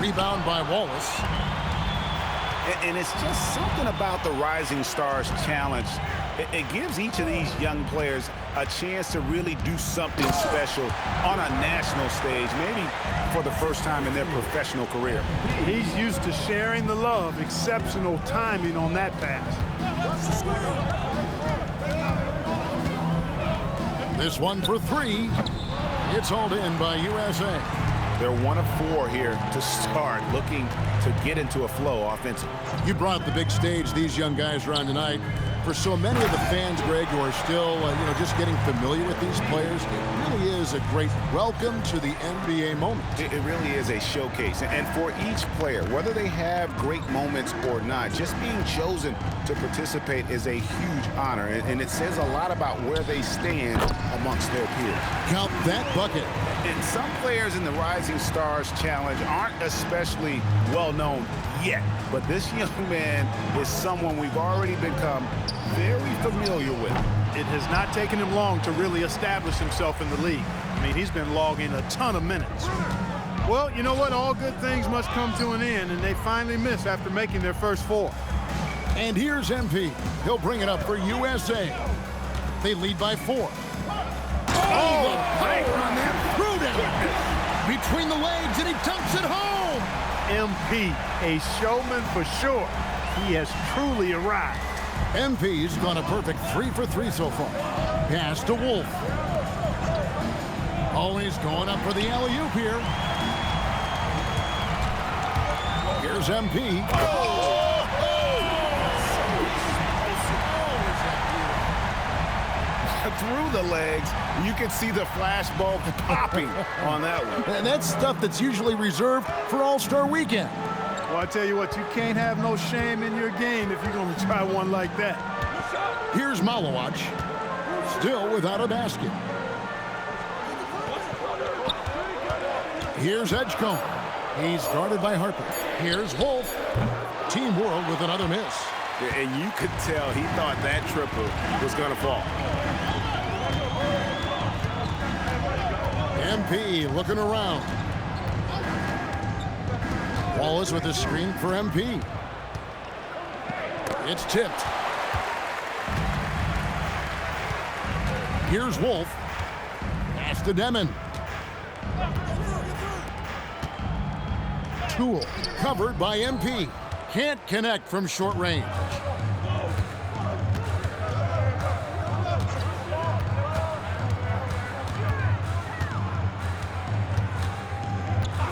Rebound by Wallace. And it's just something about the Rising Stars Challenge. It gives each of these young players a chance to really do something special on a national stage, maybe for the first time in their professional career. He's used to sharing the love. Exceptional timing on that pass. This one for three. It's hauled in by USA. They're 1 of 4 here to start, looking to get into a flow offensively. You brought the big stage these young guys are on tonight. For so many of the fans, Greg, who are still, just getting familiar with these players, it really is a great welcome to the NBA moment. It really is a showcase. And for each player, whether they have great moments or not, just being chosen to participate is a huge honor. And it says a lot about where they stand amongst their peers. Count that bucket. And some players in the Rising Stars Challenge aren't especially well known yet. But this young man is someone we've already become very familiar with. It has not taken him long to really establish himself in the league. I mean, he's been logging a ton of minutes. Well, you know what? All good things must come to an end, and they finally miss after making their first 4. And here's MP. He'll bring it up for USA. They lead by 4. Oh, the power on that threw down. Between the legs, and he dunks it home. MP, a showman for sure. He has truly arrived. MP's gone a perfect 3 for 3 so far. Pass to Wolf. Always going up for the alley-oop here. Here's MP. Through the legs, you can see the flashbulb popping on that one. And that's stuff that's usually reserved for All-Star Weekend. Well, I tell you what, you can't have no shame in your game if you're going to try one like that. Here's Malawach, still without a basket. Here's Edgecombe. He's guarded by Harper. Here's Wolf. Team World with another miss. And you could tell he thought that triple was going to fall. MP looking around. Wallace with a screen for MP. It's tipped. Here's Wolf. Pass to Demon. Tool covered by MP. Can't connect from short range.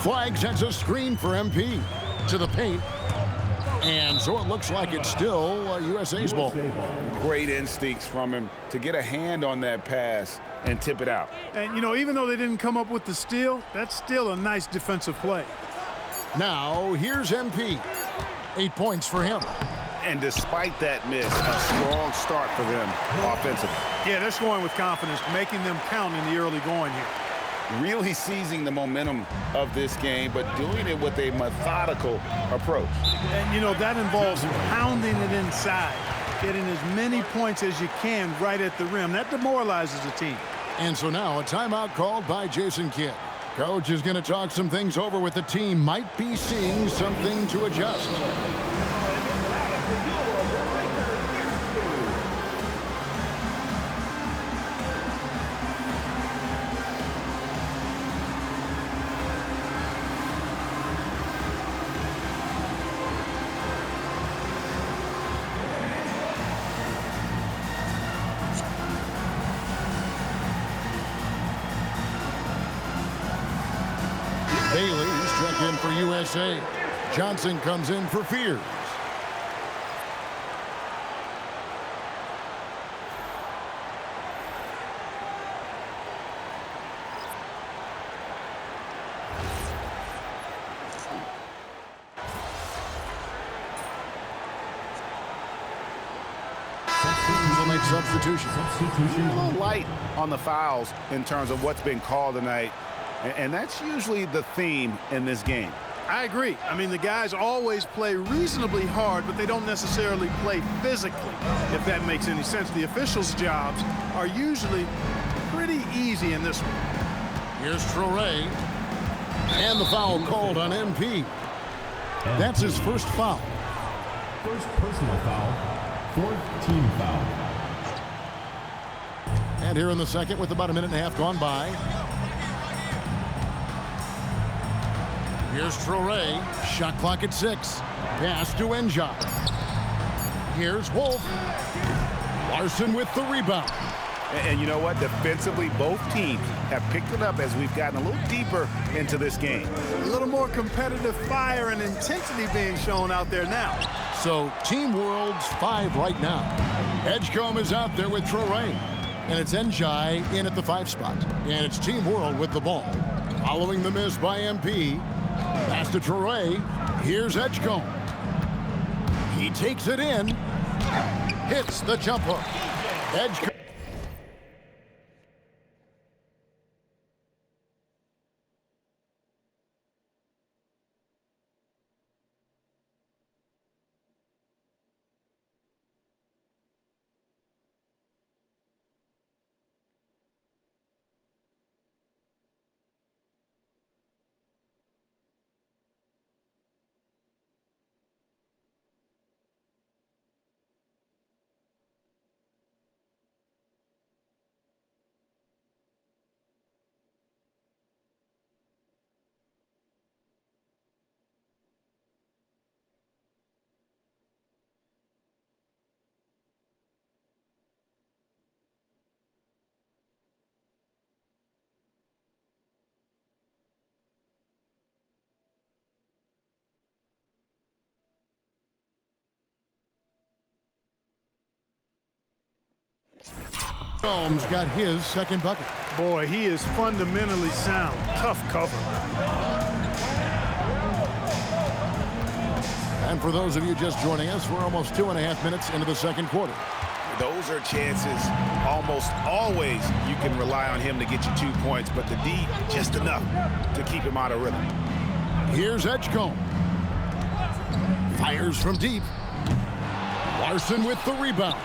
Flag sends a screen for MP to the paint. And so it looks like it's still USA's ball. Great instincts from him to get a hand on that pass and tip it out. And, even though they didn't come up with the steal, that's still a nice defensive play. Now, here's MP. 8 points for him. And despite that miss, a strong start for them offensively. Yeah, they're scoring with confidence, making them count in the early going here. Really seizing the momentum of this game, but doing it with a methodical approach. And, that involves pounding it inside, getting as many points as you can right at the rim. That demoralizes the team. And so now a timeout called by Jason Kidd. Coach is going to talk some things over with the team. Might be seeing something to adjust. Bailey struck in for USA. Johnson comes in for Fears. Will make substitution. A little light on the fouls in terms of what's been called tonight. And that's usually the theme in this game. I agree. I mean, the guys always play reasonably hard, but they don't necessarily play physically, if that makes any sense. The officials' jobs are usually pretty easy in this one. Here's Traore. And the foul called on MP. That's his first foul. First personal foul, fourth team foul. And here in the second with about a minute and a half gone by. Here's Traore. Shot clock at 6. Pass to Njai. Here's Wolf. Larson with the rebound. And you know what? Defensively, both teams have picked it up as we've gotten a little deeper into this game. A little more competitive fire and intensity being shown out there now. So Team World's 5 right now. Edgecombe is out there with Traore. And it's Njai in at the 5 spot. And it's Team World with the ball. Following the miss by MP. Pass to Traore. Here's Edgecombe. He takes it in. Hits the jump hook. Edgecombe. Holmes got his second bucket. Boy, he is fundamentally sound. Tough cover. And for those of you just joining us, we're almost 2.5 minutes into the second quarter. Those are chances almost always you can rely on him to get you 2 points, but the D just enough to keep him out of rhythm. Here's Edgecombe. Fires from deep. Larson with the rebound.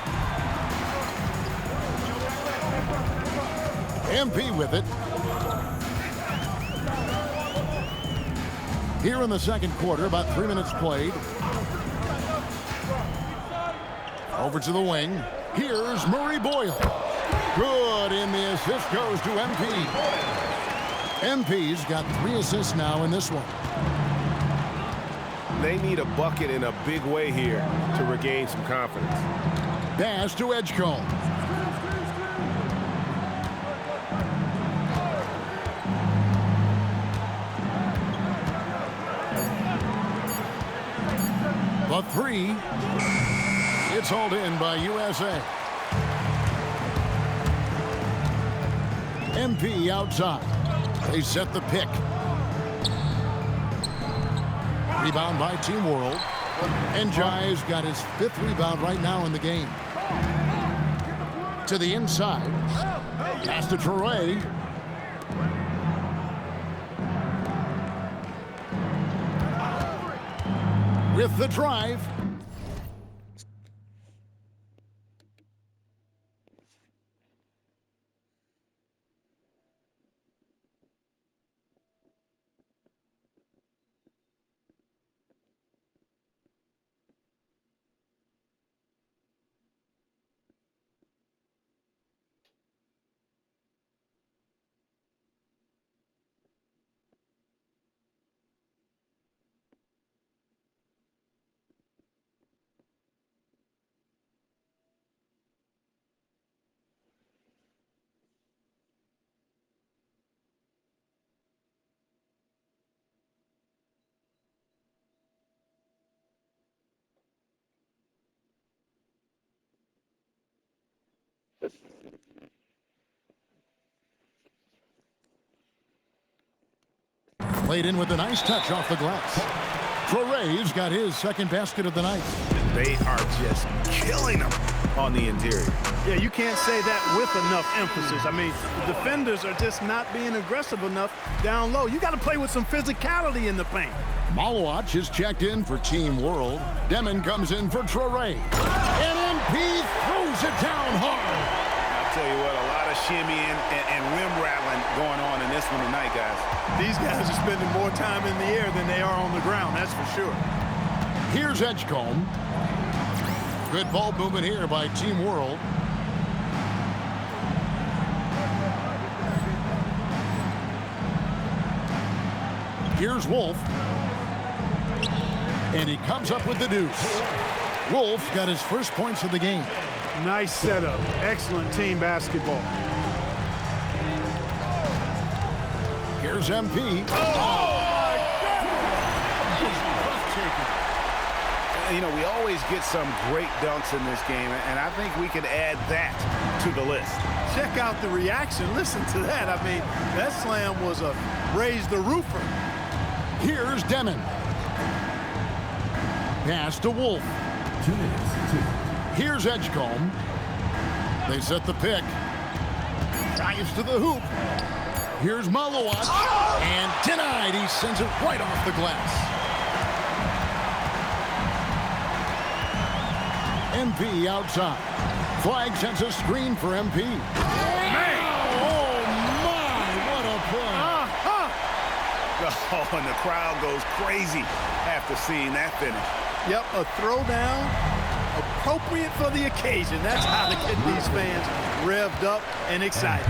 MP with it. Here in the second quarter, about 3 minutes played. Over to the wing. Here's Murray Boyle. Good, and the assist goes to MP. MP's got 3 assists now in this one. They need a bucket in a big way here to regain some confidence. Pass to Edgecombe. The 3. It's hauled in by USA. MP outside. They set the pick. Rebound by Team World. Njai's got his 5th rebound right now in the game. To the inside. Pass to Traore. With the drive. Played in with a nice touch off the glass. Traore's got his second basket of the night. They are just killing them on the interior. Yeah, you can't say that with enough emphasis. I mean, the defenders are just not being aggressive enough down low. You got to play with some physicality in the paint. Malwatch is checked in for Team World. Demon comes in for Traore. And MP throws it down hard. I'll tell you what, a lot of of shimmying and rim rattling going on in this one tonight, guys. These guys are spending more time in the air than they are on the ground, that's for sure. Here's Edgecombe. Good ball movement here by Team World. Here's Wolf. And he comes up with the deuce. Wolf got his first points of the game. Nice setup. Excellent team basketball. Here's MP. You know, we always get some great dunks in this game, and I think we can add that to the list. Check out the reaction. Listen to that. I mean, that slam was a raise the roofer. Here's Demon. Pass to Wolf. 2 minutes. Here's Edgecombe. They set the pick. Dives to the hoop. Here's Malowat. And denied. He sends it right off the glass. MP outside. Flag sends a screen for MP. Man! Oh, my! What a play. Oh, and the crowd goes crazy after seeing that finish. Yep, a throwdown appropriate for the occasion. That's how to get these fans revved up and excited.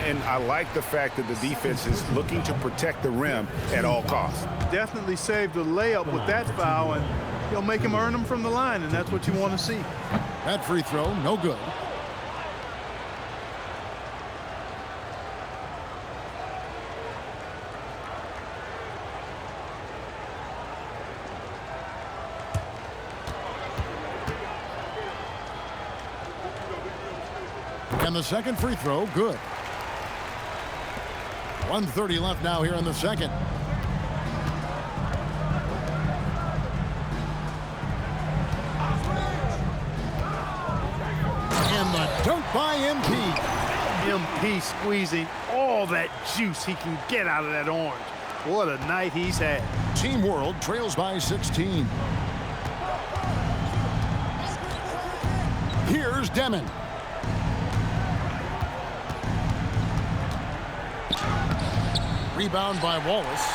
And I like the fact that the defense is looking to protect the rim at all costs. Definitely saved the layup with that foul, and you'll make him earn them from the line, and that's what you want to see. That free throw, no good. And the second free throw, good. 1:30 left now here in the second. And the dunk by MP. MP squeezing all that juice he can get out of that orange. What a night he's had. Team World trails by 16. Here's Demon. Rebound by Wallace.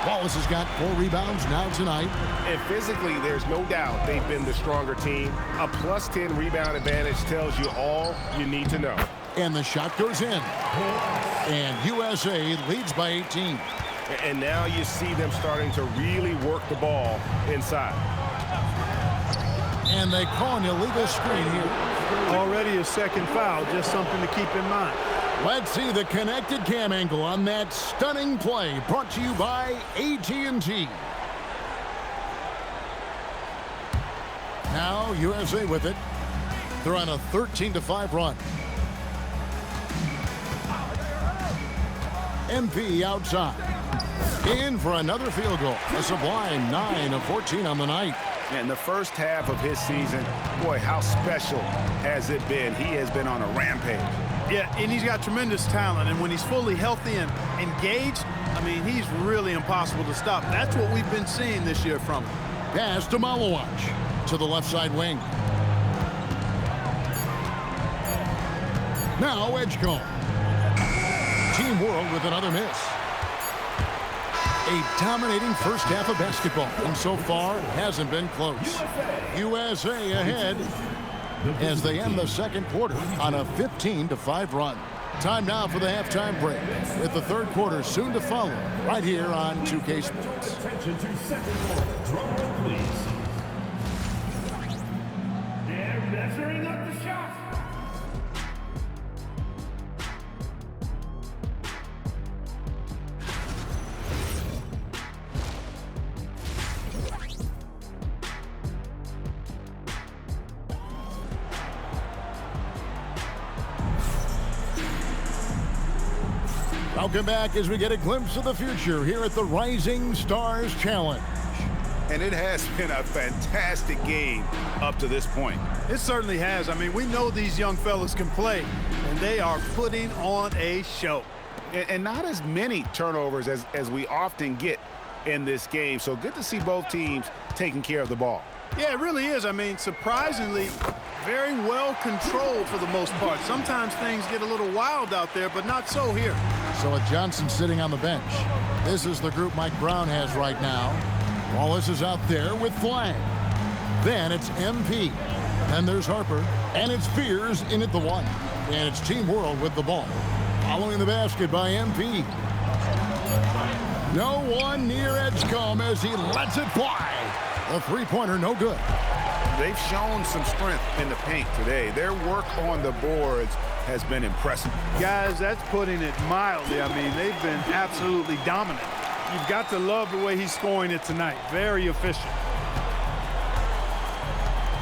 Wallace has got 4 rebounds now tonight. And physically, there's no doubt they've been the stronger team. A +10 rebound advantage tells you all you need to know. And the shot goes in. And USA leads by 18. And now you see them starting to really work the ball inside. And they call an illegal screen here. Already a second foul, just something to keep in mind. Let's see the connected cam angle on that stunning play, brought to you by AT&T. Now USA with it. They're on a 13-5 run. MP outside. In for another field goal. A sublime 9 of 14 on the night. And the first half of his season, boy, how special has it been? He has been on a rampage. Yeah, and he's got tremendous talent, and when he's fully healthy and engaged, I mean, he's really impossible to stop. That's what we've been seeing this year from him. Pass to Malowat to the left side wing. Now Edgecombe. Team World with another miss. A dominating first half of basketball, and so far hasn't been close. USA ahead as they end the second quarter on a 15-5 run. Time now for the halftime break, with the third quarter soon to follow right here on 2K Sports. Attention to second quarter. Drum roll, please. They're measuring up the shot. Welcome back as we get a glimpse of the future here at the Rising Stars Challenge. And it has been a fantastic game up to this point. It certainly has. I mean, we know these young fellas can play, and they are putting on a show. And not as many turnovers as we often get in this game. So good to see both teams taking care of the ball. Yeah, it really is. I mean, surprisingly, Very well controlled for the most part. Sometimes things get a little wild out there, but not so here. So with Johnson sitting on the bench, this is the group Mike Brown has right now. Wallace is out there with Flag. Then it's MP. Then there's Harper. And it's Fears in at the 1. And it's Team World with the ball. Following the basket by MP. No one near Edgecombe as he lets it fly. The three-pointer no good. They've shown some strength in the paint today. Their work on the boards has been impressive. Guys, that's putting it mildly. I mean, they've been absolutely dominant. You've got to love the way he's scoring it tonight. Very efficient.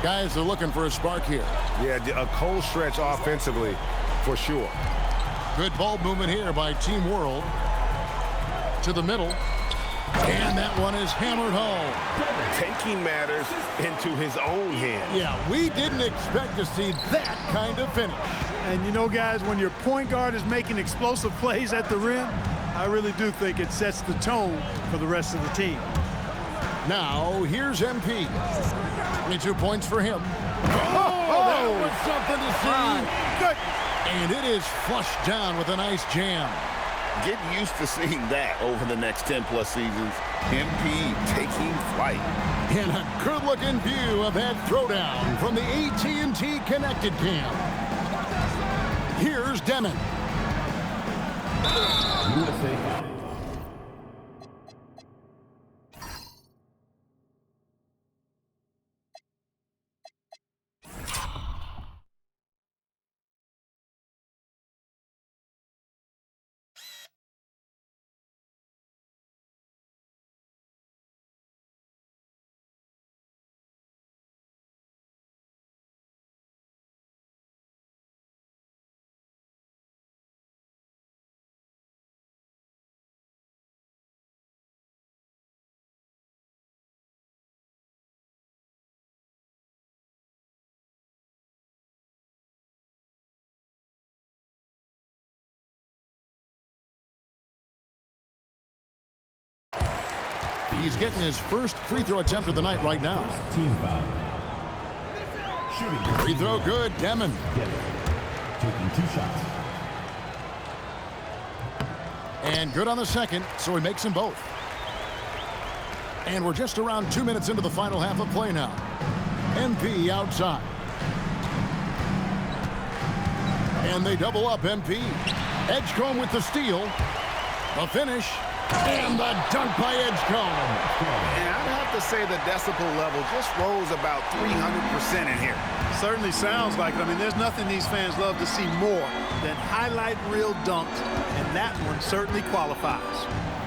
Guys are looking for a spark here. Yeah, a cold stretch offensively for sure. Good ball movement here by Team World. To the middle. And that one is hammered home. Taking matters into his own hands. Yeah, we didn't expect to see that kind of finish. And you know, guys, when your point guard is making explosive plays at the rim, I really do think it sets the tone for the rest of the team. Now, here's MP. 22 points for him. Oh, that was something to see. Good. And it is flushed down with a nice jam. Get used to seeing that over the next 10-plus seasons. MP taking flight. And a good-looking view of that throwdown from the AT&T Connected Cam. Here's Demon. USA. He's getting his first free throw attempt of the night right now. Team foul. Shooting. Free throw good, Demon. Taking 2 shots. And good on the second, so he makes them both. And we're just around 2 minutes into the final half of play now. MP outside. And they double up MP. Edgecombe with the steal. The finish. And the dunk by Edgecombe. And I'd have to say the decibel level just rose about 300% in here. Certainly sounds like it. I mean, there's nothing these fans love to see more than highlight reel dunks, and that one certainly qualifies.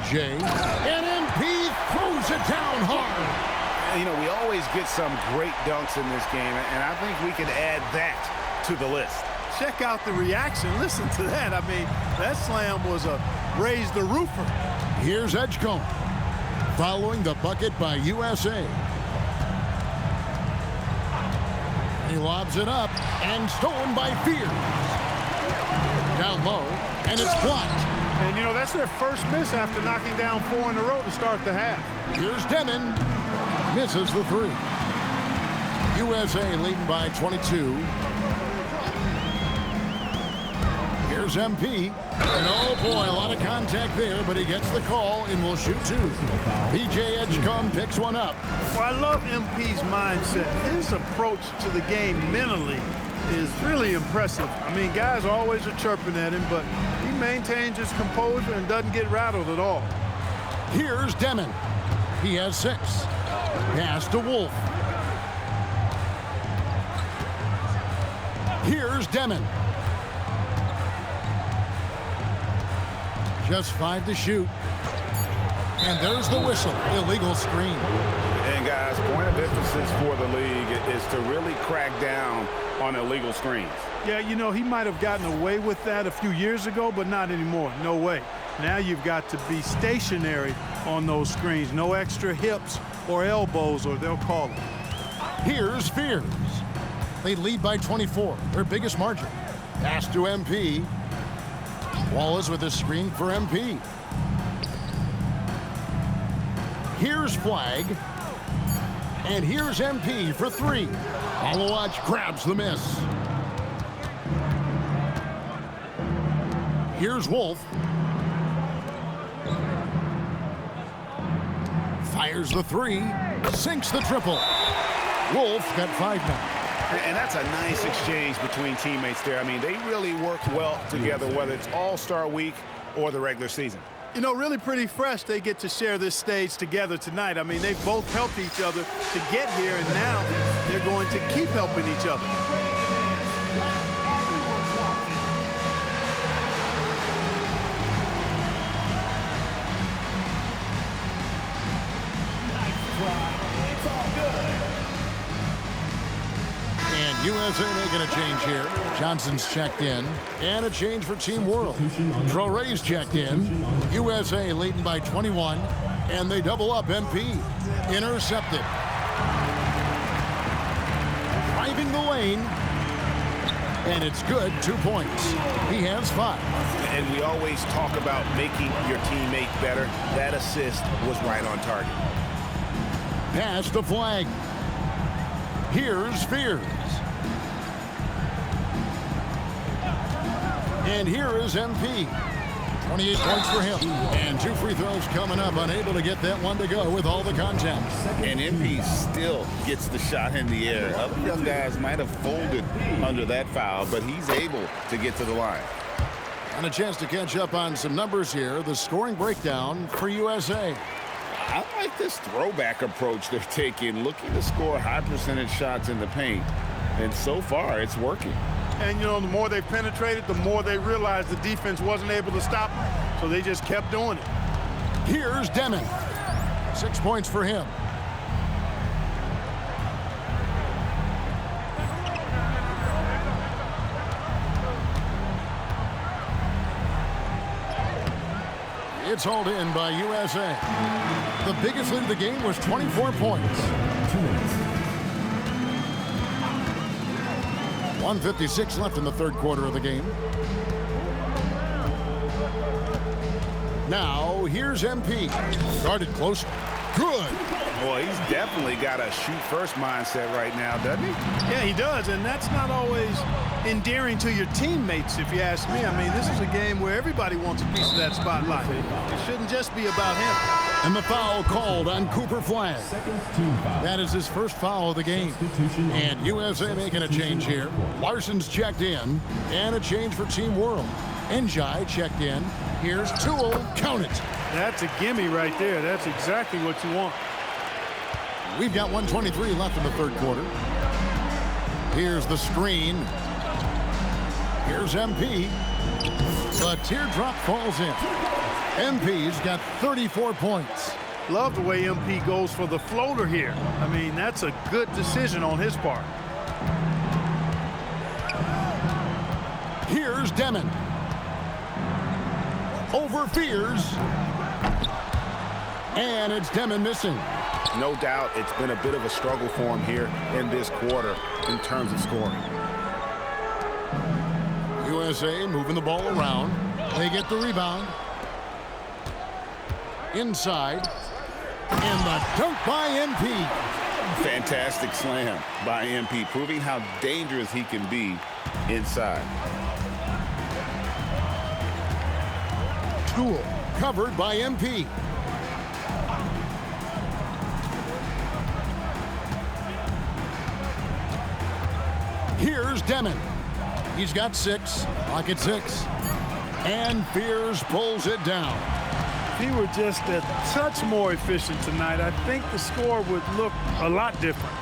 Jay. And MP throws it down hard. You know, we always get some great dunks in this game, and I think we can add that to the list. Check out the reaction. Listen to that. I mean, that slam was a raise the roofer. Here's Edgecombe. Following the bucket by USA. He lobs it up and stolen by Fears. Down low, and it's blocked. And, you know, that's their first miss after knocking down 4 in a row to start the half. Here's Demon. Misses the 3. USA leading by 22. Here's MP. And oh boy, a lot of contact there, but he gets the call and will shoot 2. PJ Edgecombe picks one up. Well, I love MP's mindset. His approach to the game mentally is really impressive. I mean, guys always are chirping at him, but he maintains his composure and doesn't get rattled at all. Here's Demon. He has 6. Pass to Wolf. Here's Demon. Just 5 to shoot. And there's the whistle. Illegal screen. And guys, point of emphasis for the league is to really crack down on illegal screens. Yeah, you know, he might have gotten away with that a few years ago, but not anymore. No way. Now you've got to be stationary on those screens. No extra hips or elbows, or they'll call it. Here's Fears. They lead by 24, their biggest margin. Pass to MP. Wallace with a screen for MP. Here's Flag. And here's MP for three. Alowatch grabs the miss. Here's Wolf. Fires the three. Sinks the triple. Wolf got 5 now. And that's a nice exchange between teammates there. I mean, they really work well together, whether it's All-Star Week or the regular season. You know, really pretty fresh they get to share this stage together tonight. I mean, they both helped each other to get here, and now they're going to keep helping each other. And USA making a change here. Johnson's checked in. And a change for Team World. Traore's checked in. USA leading by 21. And they double up MP. Intercepted. Driving the lane. And it's good. 2 points. He has 5. And we always talk about making your teammate better. That assist was right on target. Pass the flag. Here's Fears. And here is MP. 28 points for him. And 2 free throws coming up. Unable to get that one to go with all the contact. And MP still gets the shot in the air. Other young guys might have folded under that foul, but he's able to get to the line. And a chance to catch up on some numbers here. The scoring breakdown for USA. I like this throwback approach they're taking, looking to score high percentage shots in the paint. And so far, it's working. And, you know, the more they penetrated, the more they realized the defense wasn't able to stop them. So they just kept doing it. Here's Deming. 6 points for him. It's hauled in by USA. The biggest lead of the game was 24 points. 1:56 left in the third quarter of the game. Now, here's MP. Guarded close. Good. Boy, he's definitely got a shoot-first mindset right now, doesn't he? Yeah, he does, and that's not always endearing to your teammates, if you ask me. I mean, this is a game where everybody wants a piece of that spotlight. It shouldn't just be about him. And the foul called on Cooper Flag. That is his first foul of the game. And USA making a change here. Larson's checked in, and a change for Team World. Njai checked in. Here's Toole. Count it. That's a gimme right there. That's exactly what you want. We've got 1:23 left in the third quarter. Here's the screen. Here's MP. The teardrop falls in. MP's got 34 points. Love the way MP goes for the floater here. I mean, that's a good decision on his part. Here's Deming. Over Fears. And it's Deming missing. No doubt it's been a bit of a struggle for him here in this quarter in terms of scoring. USA moving the ball around. They get the rebound. Inside. And the dunk by MP. Fantastic slam by MP, proving how dangerous he can be inside. Toole covered by MP. Here's Deming. He's got 6. Pocket 6. And Fears pulls it down. If he were just a touch more efficient tonight, I think the score would look a lot different.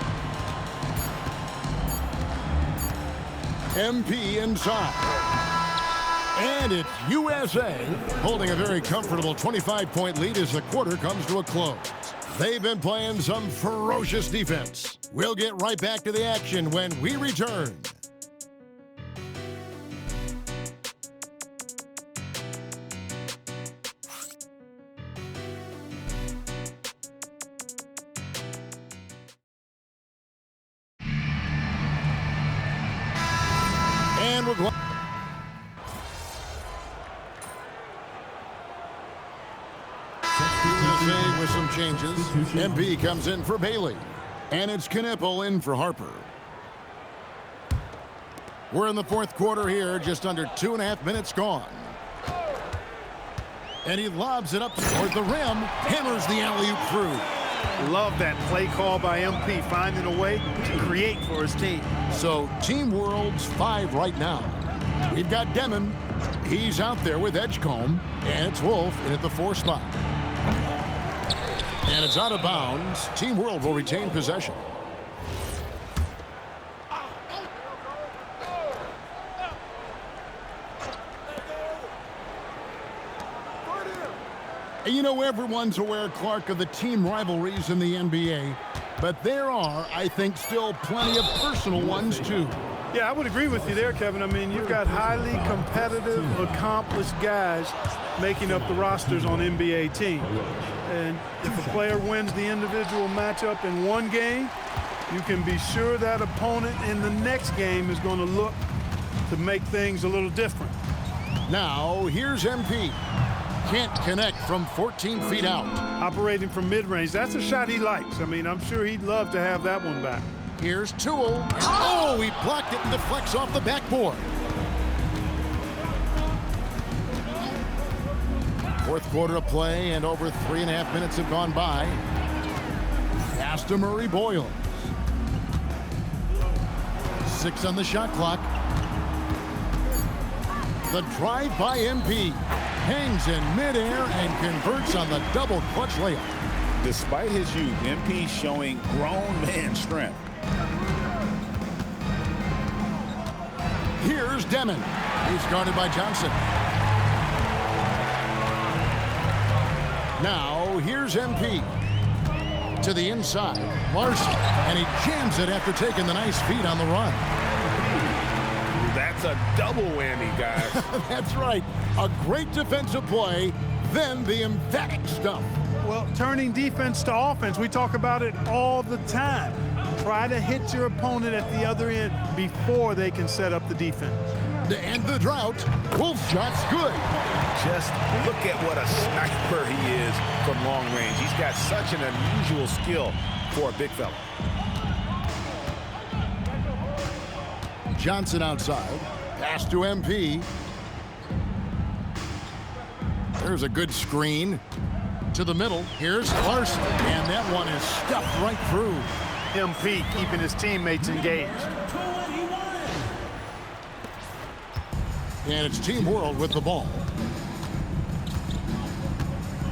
MP inside. And it's USA holding a very comfortable 25-point lead as the quarter comes to a close. They've been playing some ferocious defense. We'll get right back to the action when we return. And we're going. USA with some changes. MP comes in for Bailey. And it's Knipple in for Harper. We're in the fourth quarter here, just under 2.5 minutes gone. And he lobs it up toward the rim, hammers the alley-oop through. Love that play call by MP, finding a way to create for his team. So Team World's 5 right now. We've got Demon. He's out there with Edgecombe, and it's Wolf in at the 4 spot. And it's out of bounds. Team World will retain possession. And you know, everyone's aware, Clark, of the team rivalries in the NBA, but there are, I think, still plenty of personal ones, too. Yeah, I would agree with you there, Kevin. I mean, you've got highly competitive, accomplished guys making up the rosters on NBA teams. And if a player wins the individual matchup in one game, you can be sure that opponent in the next game is going to look to make things a little different. Now, here's MP. Can't connect from 14 feet out. Operating from mid-range, that's a shot he likes. I mean, I'm sure he'd love to have that one back. Here's Toole. Oh, he blocked it and deflects off the backboard. Fourth quarter of play, and over 3.5 minutes have gone by. Pass to Murray Boyles. 6 on the shot clock. The drive by MP. Hangs in midair and converts on the double clutch layup. Despite his youth, MP showing grown man strength. Here's Demon. He's guarded by Johnson. Now, here's MP. To the inside. Larson. And he jams it after taking the nice feed on the run. That's a double whammy, guys. That's right. A great defensive play, then the emphatic stuff. Well, turning defense to offense, we talk about it all the time. Try to hit your opponent at the other end before they can set up the defense. To end the drought, Wolf shot's good. Just look at what a sniper he is from long range. He's got such an unusual skill for a big fella. Johnson outside. Pass to MP. There's a good screen. To the middle. Here's Larson. And that one is stuffed right through. MP keeping his teammates engaged. And it's Team World with the ball.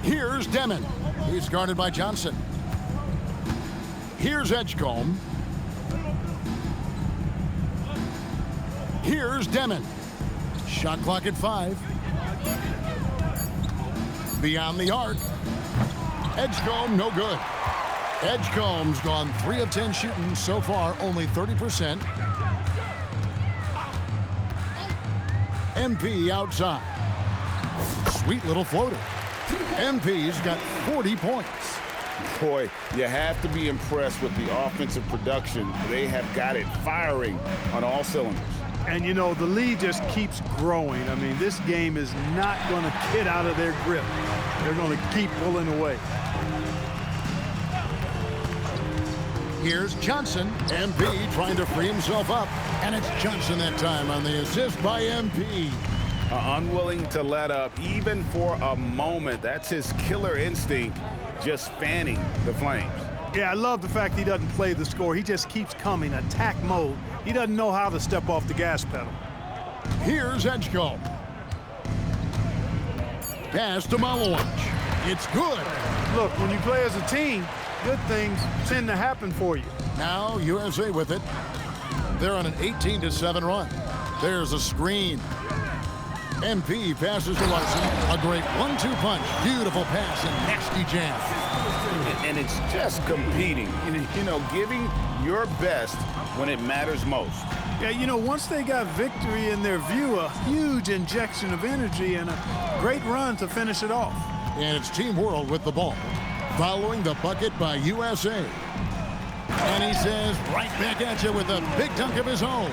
Here's Demon. He's guarded by Johnson. Here's Edgecombe. Here's Demon. Shot clock at 5. Beyond the arc. Edgecombe, no good. Edgecombe's gone 3 of 10 shooting so far, only 30%. MP outside. Sweet little floater. MP's got 40 points. Boy, you have to be impressed with the offensive production. They have got it firing on all cylinders. And, you know, the lead just keeps growing. I mean, this game is not going to get out of their grip. They're going to keep pulling away. Here's Johnson. MP trying to free himself up. And it's Johnson that time on the assist by MP. Unwilling to let up even for a moment. That's his killer instinct, just fanning the flames. Yeah, I love the fact he doesn't play the score. He just keeps coming, attack mode. He doesn't know how to step off the gas pedal. Here's Edgecombe. Pass to Malowich. It's good. Look, when you play as a team, good things tend to happen for you. Now USA with it. They're on an 18-7 run. There's a screen. MP passes to Larson. A great 1-2 punch. Beautiful pass and nasty jam. And it's just competing. You know, giving your best when it matters most. Yeah, you know, once they got victory in their view, a huge injection of energy and a great run to finish it off. And it's Team World with the ball. Following the bucket by USA. And he says, right back at you with a big dunk of his own.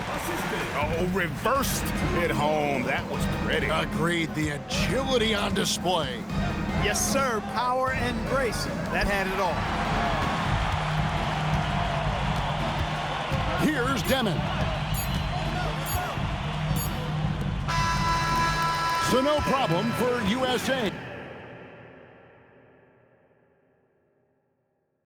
Oh, reversed it home. That was pretty. Agreed. The agility on display. Yes, sir. Power and grace. That had it all. Here's Demon. So no problem for USA.